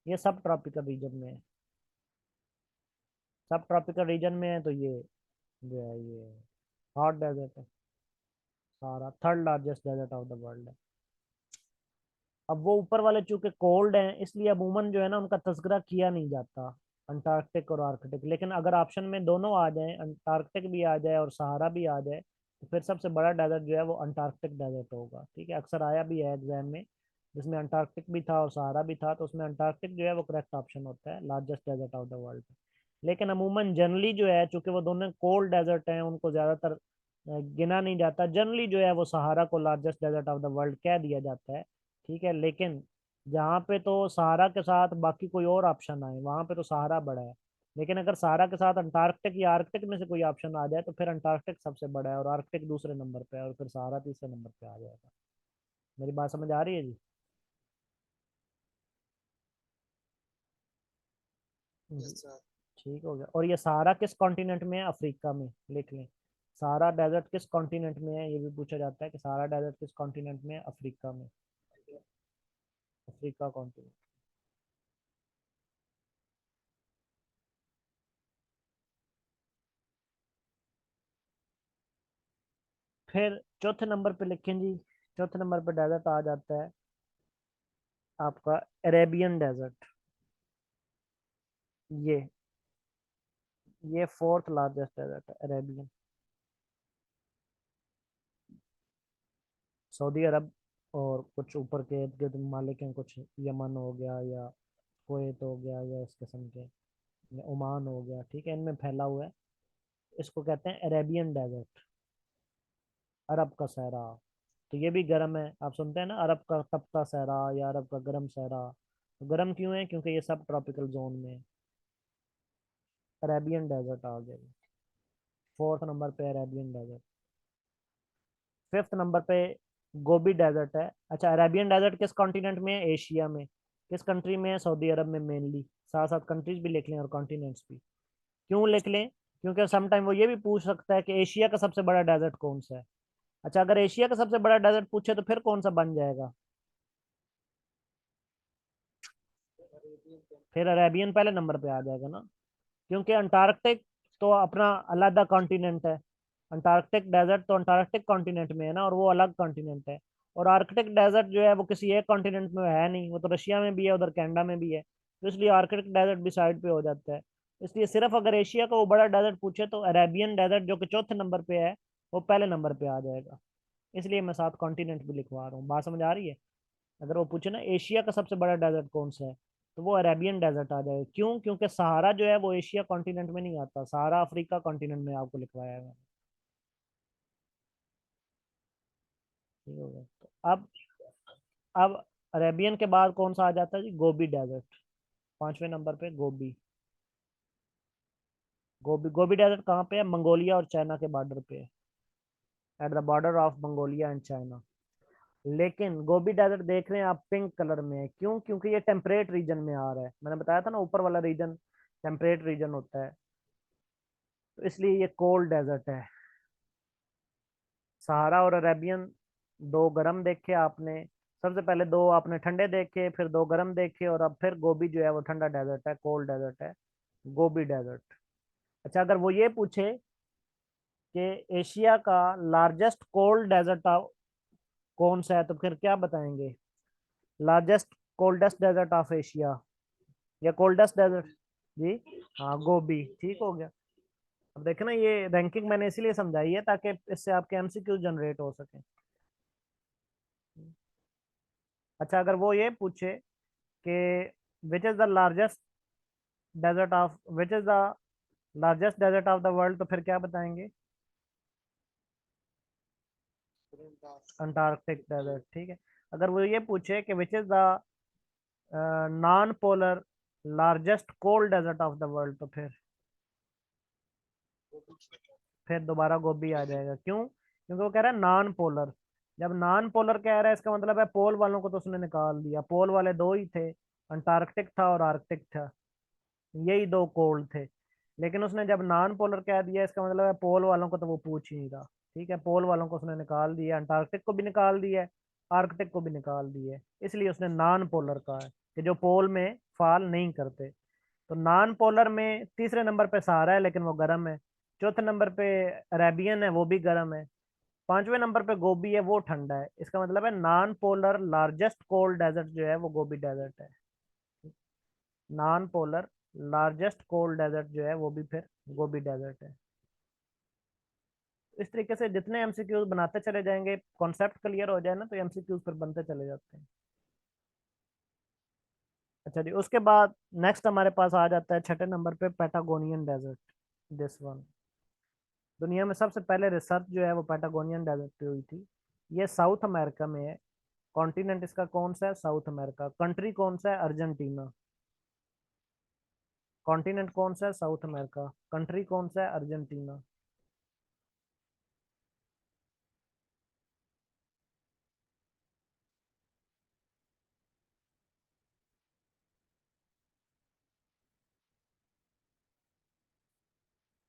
ये सब ट्रॉपिकल रीजन में है। सब ट्रॉपिकल रीजन में है तो ये जो है ये हॉट डेजर्ट है, Sahara third largest desert of the world है। अब वो ऊपर वाले चूंकि कोल्ड हैं इसलिए अमूमन जो है ना उनका तस्करा किया नहीं जाता, अंटार्कटिक और आर्कटिक। लेकिन अगर ऑप्शन में दोनों आ जाए, अंटार्कटिक भी आ जाए और सहारा भी आ जाए, तो फिर सबसे बड़ा डेजर्ट जो है वो अंटार्कटिक डेजर्ट होगा। ठीक है, अक्सर आया भी है एग्जाम में, जिसमें अंटार्कटिक भी था और सहारा भी था, तो उसमें अंटार्कटिक जो है वो करेक्ट ऑप्शन होता है largest desert of the world. लेकिन अमूमन जनरली जो है, चूंकि वो दोनों कोल्ड डेजर्ट हैं, उनको ज्यादातर गिना नहीं जाता। जनरली जो है वो सहारा को largest desert of the world कह दिया जाता है। ठीक है, लेकिन जहाँ पे तो सहारा के साथ बाकी कोई और ऑप्शन आए वहां पे तो सहारा बड़ा है। लेकिन अगर सहारा के साथ अंटार्कटिक या आर्कटिक में से कोई ऑप्शन आ जाए तो फिर अंटार्कटिक सबसे बड़ा है और आर्कटिक दूसरे नंबर पे है और फिर सहारा तीसरे नंबर पे आ जाएगा। मेरी बात समझ आ रही है जी?
यस
जी,
सर।
ठीक हो गया। और ये सहारा किस कॉन्टिनेंट में है? अफ्रीका में, लिख लें। सहारा डेजर्ट किस कॉन्टिनेंट में है? ये भी पूछा जाता है कि सहारा डेजर्ट किस कॉन्टिनेंट में है? अफ्रीका में। Africa continent. फिर चौथे नंबर पे लिखें जी। चौथे नंबर पे डेजर्ट आ जाता है आपका अरेबियन डेजर्ट। ये ये फोर्थ लार्जेस्ट डेजर्ट है, अरेबियन। सऊदी अरब और कुछ ऊपर के इर्द गिर्द ममालिक हैं, कुछ यमन हो गया या कुवैत हो गया या इस किस्म के, या ओमान हो गया, ठीक है, इनमें फैला हुआ है। इसको कहते हैं अरेबियन डेजर्ट, अरब का सहरा। तो ये भी गर्म है। आप सुनते हैं ना, अरब का तपता सहरा या अरब का गर्म सहरा। तो गर्म क्यों है? क्योंकि ये सब ट्रॉपिकल जोन में है। अरेबियन डेजर्ट आ गया। फोर्थ नंबर पे अरेबियन डेजर्ट। फिफ्थ नंबर पे गोबी डेजर्ट है। अच्छा, अरेबियन डेजर्ट किस कॉन्टिनेंट में है? एशिया में। किस कंट्री में है? सऊदी अरब में मेनली। साथ साथ कंट्रीज भी लिख लें और कॉन्टिनेंट्स भी। क्यों लिख लें? क्योंकि समटाइम वो ये भी पूछ सकता है कि एशिया का सबसे बड़ा डेजर्ट कौन सा है। अच्छा, अगर एशिया का सबसे बड़ा डेजर्ट पूछे तो फिर कौन सा बन जाएगा? फिर अरेबियन पहले नंबर पे आ जाएगा ना, क्योंकि अंटार्कटिक तो अपना अलग कॉन्टिनेंट है। अंटार्कटिक डेजर्ट तो अंटार्कटिक कॉन्टिनेंट में है ना, और वो अलग कॉन्टिनेंट है। और आर्कटिक डेजर्ट जो है वो किसी एक कॉन्टिनेंट में है नहीं, वो तो रशिया में भी है, उधर कनाडा में भी है। तो इसलिए आर्कटिक डेजर्ट भी साइड पे हो जाता है। इसलिए सिर्फ अगर एशिया का वो बड़ा डेजर्ट पूछे तो अरेबियन डेजर्ट जो कि चौथे नंबर पे है, वो पहले नंबर पे आ जाएगा। इसलिए मैं साथ कॉन्टिनेंट भी लिखवा रहा हूँ। बात समझ आ रही है? अगर वो पूछे ना एशिया का सबसे बड़ा डेजर्ट कौन सा है, तो वो अरेबियन डेजर्ट आ जाएगा। क्यों? क्योंकि सहारा जो है वो एशिया कॉन्टिनेंट में नहीं आता, सहारा अफ्रीका कॉन्टिनेंट में आपको लिखवाया है मैंने। ठीक हो गया। तो अब अरेबियन के बाद कौन सा आ जाता है जी? Gobi desert. पांचवें नंबर पे गोबी। गोबी गोबी डेजर्ट कहाँ पे है? मंगोलिया और चाइना के बॉर्डर पे है। At the border of Mongolia and China. लेकिन गोबी डेजर्ट देख रहे हैं आप, पिंक कलर में है। क्यों? क्योंकि ये टेम्परेट रीजन में आ रहा है। मैंने बताया था ना, ऊपर वाला रीजन टेम्परेट रीजन होता है, तो इसलिए ये कोल्ड डेजर्ट है। सहारा और अरेबियन दो गर्म देखे आपने। सबसे पहले दो आपने ठंडे देखे, फिर दो गर्म देखे, और अब फिर गोबी जो है वो ठंडा डेजर्ट है, कोल्ड डेजर्ट है, गोबी डेजर्ट। अच्छा, अगर वो ये पूछे कि एशिया का लार्जेस्ट कोल्ड डेजर्ट कौन सा है, तो फिर क्या बताएंगे? Largest coldest desert of Asia या कोल्डेस्ट डेजर्ट? जी हाँ, गोबी। ठीक हो गया। अब देखे ना, ये रैंकिंग मैंने इसीलिए समझाई है ताकि इससे आपके एमसीक्यू जनरेट हो सके। अच्छा, अगर वो ये पूछे कि which is the largest desert of which is the largest desert of the world, तो फिर क्या बताएंगे? Antarctic desert. ठीक है। अगर वो ये पूछे कि which is the non polar largest cold desert of the world, तो फिर दोबारा गोभी आ जाएगा। क्यों? क्योंकि वो कह रहा है नॉन पोलर। जब नॉन पोलर कह रहा है, इसका मतलब है पोल वालों को तो उसने निकाल दिया। पोल वाले दो ही थे, अंटार्कटिक था और आर्कटिक था, यही दो कोल्ड थे। लेकिन उसने जब नॉन पोलर कह दिया, इसका मतलब है पोल वालों को तो वो पूछ ही नहीं रहा। ठीक है, पोल वालों को उसने निकाल दिया, अंटार्कटिक को भी निकाल दिया है, आर्कटिक को भी निकाल दिया है। इसलिए उसने नॉन पोलर कहा है कि जो पोल में फॉल नहीं करते। तो नॉन पोलर में तीसरे नंबर पे सहारा है, लेकिन वो गर्म है। चौथे नंबर पे अरेबियन है, वो भी गर्म है। पांचवें नंबर पे गोबी है, वो ठंडा है। इसका मतलब है non polar largest cold desert जो है वो गोबी डेजर्ट है। Non polar largest cold desert जो है वो भी फिर गोबी डेजर्ट है। इस तरीके से जितने एमसीक्यूज बनाते चले जाएंगे, कॉन्सेप्ट क्लियर हो जाए ना, तो एमसीक्यूज फिर बनते चले जाते हैं। अच्छा जी, उसके बाद नेक्स्ट हमारे पास आ जाता है छठे नंबर पे पैटागोनियन डेजर्ट। This one. दुनिया में सबसे पहले रिसर्च जो है वो पैटागोनियन डेजर्ट पे हुई थी। ये साउथ अमेरिका में है। कॉन्टिनेंट इसका कौन सा है? South America. कंट्री कौन सा है? अर्जेंटीना। कॉन्टिनेंट कौन सा है? South America. कंट्री कौन सा है? अर्जेंटीना।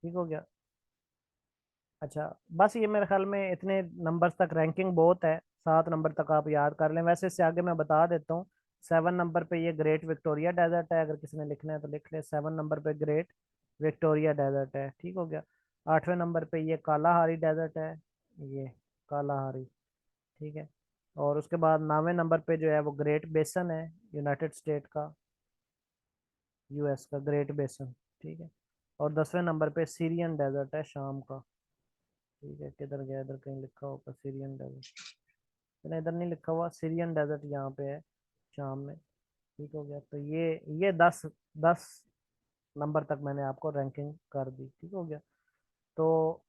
ठीक हो गया। अच्छा, बस ये मेरे ख्याल में इतने नंबर्स तक रैंकिंग बहुत है, 7 नंबर तक आप याद कर लें। वैसे इससे आगे मैं बता देता हूँ। 7 नंबर पे ये ग्रेट विक्टोरिया डेजर्ट है, अगर किसी ने लिखना है तो लिख ले। 7 नंबर पे ग्रेट विक्टोरिया डेजर्ट है, ठीक हो गया। 8वें नंबर पे ये कालाहारी डेजर्ट है, ये कालाहारी, ठीक है। और उसके बाद 9वें नंबर पे जो है वो ग्रेट बेसन है, यूनाइटेड स्टेट का, यूएस का ग्रेट बेसन, ठीक है। और 10वें नंबर पे सीरियन डेजर्ट है, शाम का, ठीक है। किधर गया, इधर कहीं लिखा होगा सीरियन डेजर्ट, मैंने इधर नहीं लिखा हुआ, सीरियन डेजर्ट यहाँ पे है, शाम में, ठीक हो गया। तो ये 10 10 नंबर तक मैंने आपको रैंकिंग कर दी, ठीक हो गया। तो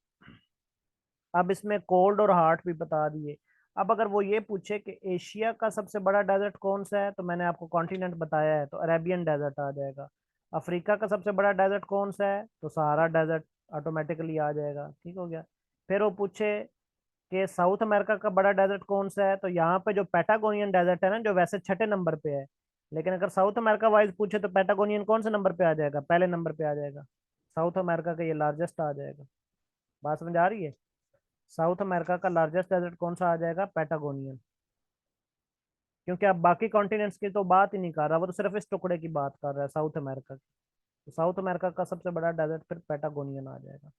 अब इसमें कोल्ड और हॉट भी बता दिए। अब अगर वो ये पूछे कि एशिया का सबसे बड़ा डेजर्ट कौन सा है, तो मैंने आपको कॉन्टिनेंट बताया है, तो अरेबियन डेजर्ट आ जाएगा। अफ्रीका का सबसे बड़ा डेजर्ट कौन सा है, तो सहारा डेजर्ट ऑटोमेटिकली आ जाएगा, ठीक हो गया। फिर वो पूछे कि साउथ अमेरिका का बड़ा डेजर्ट कौन सा है, तो यहाँ पे जो पैटागोनियन डेजर्ट है ना, जो वैसे छठे नंबर पे है, लेकिन अगर साउथ अमेरिका वाइज पूछे तो पैटागोनियन कौन से नंबर पे आ जाएगा, पहले नंबर पे आ जाएगा। साउथ अमेरिका का ये लार्जेस्ट आ जाएगा। बात समझ आ रही है? साउथ अमेरिका का लार्जेस्ट डेजर्ट कौन सा आ जाएगा, पैटागोनियन। क्योंकि आप बाकी कॉन्टिनेंट्स की तो बात ही नहीं कर रहा, वो तो सिर्फ इस टुकड़े की बात कर रहा है, साउथ अमेरिका की। तो साउथ अमेरिका का सबसे बड़ा डेजर्ट फिर पैटागोनियन आ जाएगा।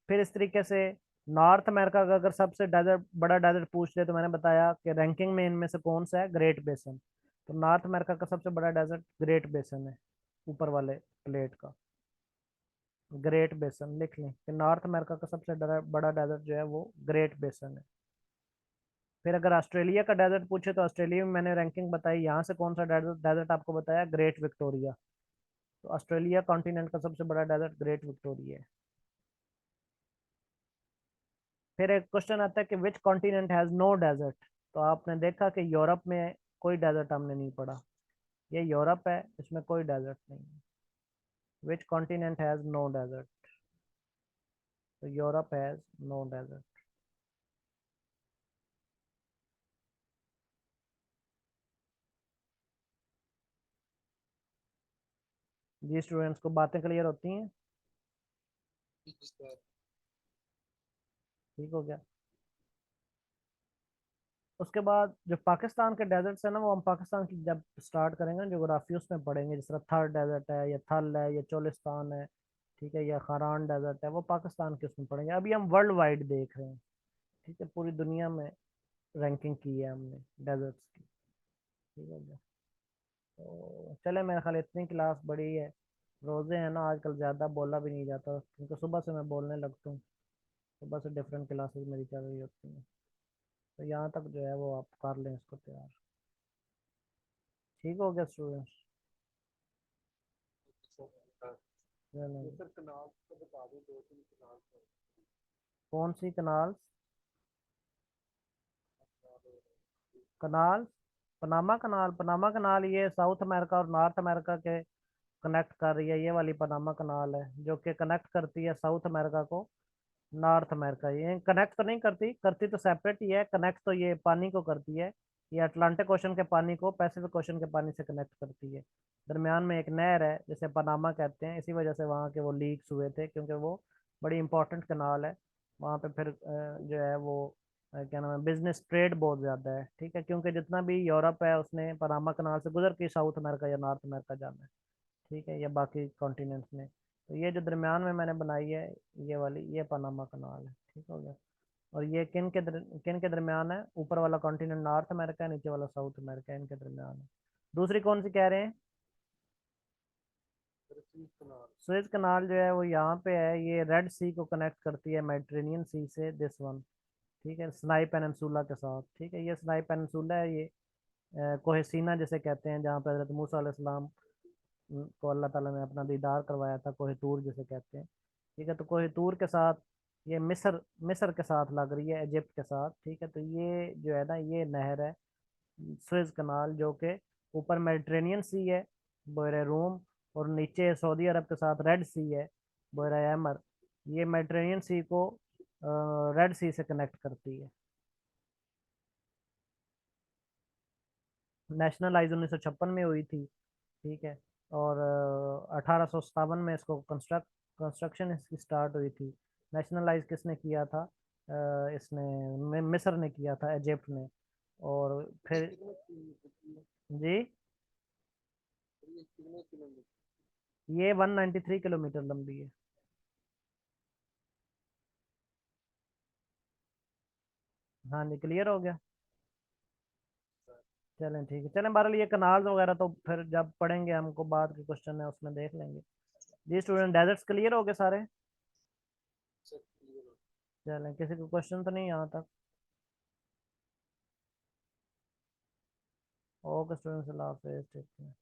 फिर इस तरीके से नॉर्थ अमेरिका का अगर सबसे डेजर्ट बड़ा डेजर्ट पूछ ले, तो मैंने बताया कि रैंकिंग में इनमें से कौन सा है, ग्रेट बेसन। तो नॉर्थ अमेरिका का सबसे बड़ा डेजर्ट ग्रेट बेसन है, ऊपर वाले प्लेट का, ग्रेट बेसन लिख लें कि नॉर्थ अमेरिका का सबसे बड़ा डेजर्ट जो है वो ग्रेट बेसन है। फिर अगर ऑस्ट्रेलिया का डेजर्ट पूछे, तो ऑस्ट्रेलिया में मैंने रैंकिंग बताई, यहाँ से कौन सा डेजर्ट डेजर्ट आपको बताया, ग्रेट विक्टोरिया। तो ऑस्ट्रेलिया कॉन्टिनेंट का सबसे बड़ा डेजर्ट ग्रेट विक्टोरिया है। फिर एक क्वेश्चन आता है कि which continent has no desert. तो आपने देखा कि यूरोप में कोई डेजर्ट हमने नहीं पढ़ा, ये यूरोप है, इसमें कोई डेजर्ट नहीं है। Which continent has no desert, तो यूरोप हैज नो डेजर्ट। जी स्टूडेंट्स को बातें क्लियर होती हैं? ठीक हो गया। उसके बाद जो पाकिस्तान के डेजर्ट्स है ना, वो हम पाकिस्तान की जब स्टार्ट करेंगे ना ज्योग्राफी, उसमें पढ़ेंगे। जिस तरह थर डेजर्ट है, या थल है, या चोलिस्तान है, ठीक है, या खारान डेजर्ट है, वो पाकिस्तान के उसमें पढ़ेंगे। अभी हम वर्ल्ड वाइड देख रहे हैं, ठीक है, पूरी दुनिया में रैंकिंग की है हमने डेजर्ट्स की, ठीक है जी। तो चले, मेरे ख्याल इतनी क्लास बड़ी है। रोज़े हैं ना आजकल, ज़्यादा बोला भी नहीं जाता, क्योंकि सुबह से मैं बोलने लगता हूँ। सुबह से डिफरेंट क्लासेस मेरी चल रही होती हैं। तो यहाँ तक जो है वो आप कर लें इसको तैयार। ठीक हो गया स्टूडेंट्स?
तो सर कनाल तो बता दो, दो तीन कनाल
कौन सी कनाल? कनाल, पनामा कनाल। पनामा कनाल ये साउथ अमेरिका और नॉर्थ अमेरिका के कनेक्ट कर रही है, ये वाली पनामा कनाल है, जो कि कनेक्ट करती है साउथ अमेरिका को नॉर्थ अमेरिका। ये कनेक्ट तो नहीं करती, करती तो सेपरेट ही है, कनेक्ट तो ये पानी को करती है। ये अटलांटिक ओशन के पानी को पैसिफिक ओशन के पानी से कनेक्ट करती है। दरमियान में एक नहर है जिसे पनामा कहते हैं, इसी वजह से वहाँ के वो लीक्स हुए थे, क्योंकि वो बड़ी इंपॉर्टेंट कनाल है। वहाँ पे फिर जो है वो क्या नाम है, बिजनेस ट्रेड बहुत ज़्यादा है, ठीक है, क्योंकि जितना भी यूरोप है उसने पनामा कनाल से गुजर के साउथ अमेरिका या नॉर्थ अमेरिका जाना है, ठीक है, या बाकी कॉन्टिनेंट्स में। तो ये जो दरमियान में मैंने बनाई है, ये वाली, ये पनामा कनाल है, ठीक हो गया। और ये किन के दरमियान है, ऊपर वाला कॉन्टिनेंट नॉर्थ अमेरिका है, नीचे वाला साउथ अमेरिका है, इनके दरमियान है। दूसरी कौन सी कह रहे हैं?
कनाल।
सुएज कनाल जो है वो यहाँ पे है, ये रेड सी को कनेक्ट करती है मेडिटेरेनियन सी से, दिस वन, ठीक है, सिनाई पेनिनसुला के साथ, ठीक है। ये सिनाई पेनिनसुला है, ये कोहे सीना जिसे कहते हैं, जहाँ पे हजरत मूसा अलैहिस्सलाम को अल्लाह ताला ने अपना दीदार करवाया था, कोहे तूर जिसे कहते हैं, ठीक है। तो कोहे तूर के साथ ये मिस्र, मिस्र के साथ लग रही है, इजिप्ट के साथ, ठीक है। तो ये जो है ना, ये नहर है सुएज कनाल, जो कि ऊपर मेडिटेरेनियन सी है, बहर रूम, और नीचे सऊदी अरब के साथ रेड सी है, बहर अहमर। ये मेडिटेरेनियन सी को रेड सी से कनेक्ट करती है। नेशनलाइज 1956 में हुई थी, ठीक है। और 1857 में इसको कंस्ट्रक्ट कंस्ट्रक्शन इसकी स्टार्ट हुई थी? नेशनलाइज किसने किया था? इसने मिस्र ने किया था, इजिप्ट ने। और फिर
कितने किलोमीटर
जी,
ये कितने किलोमीटर?
ये 193 किलोमीटर लंबी है। हाँ जी, क्लियर हो गया। चलें ठीक है, चलें बहरहाल ये कनाल्स वगैरह तो फिर जब पढ़ेंगे, हमको बाद के क्वेश्चन है उसमें देख लेंगे। जी स्टूडेंट, डेजर्ट्स क्लियर हो गए सारे?
सब क्लियर
चलें, किसी को क्वेश्चन तो नहीं यहाँ तक? ओके स्टूडेंट्स, अल्लाह हाफिज़, ठीक है।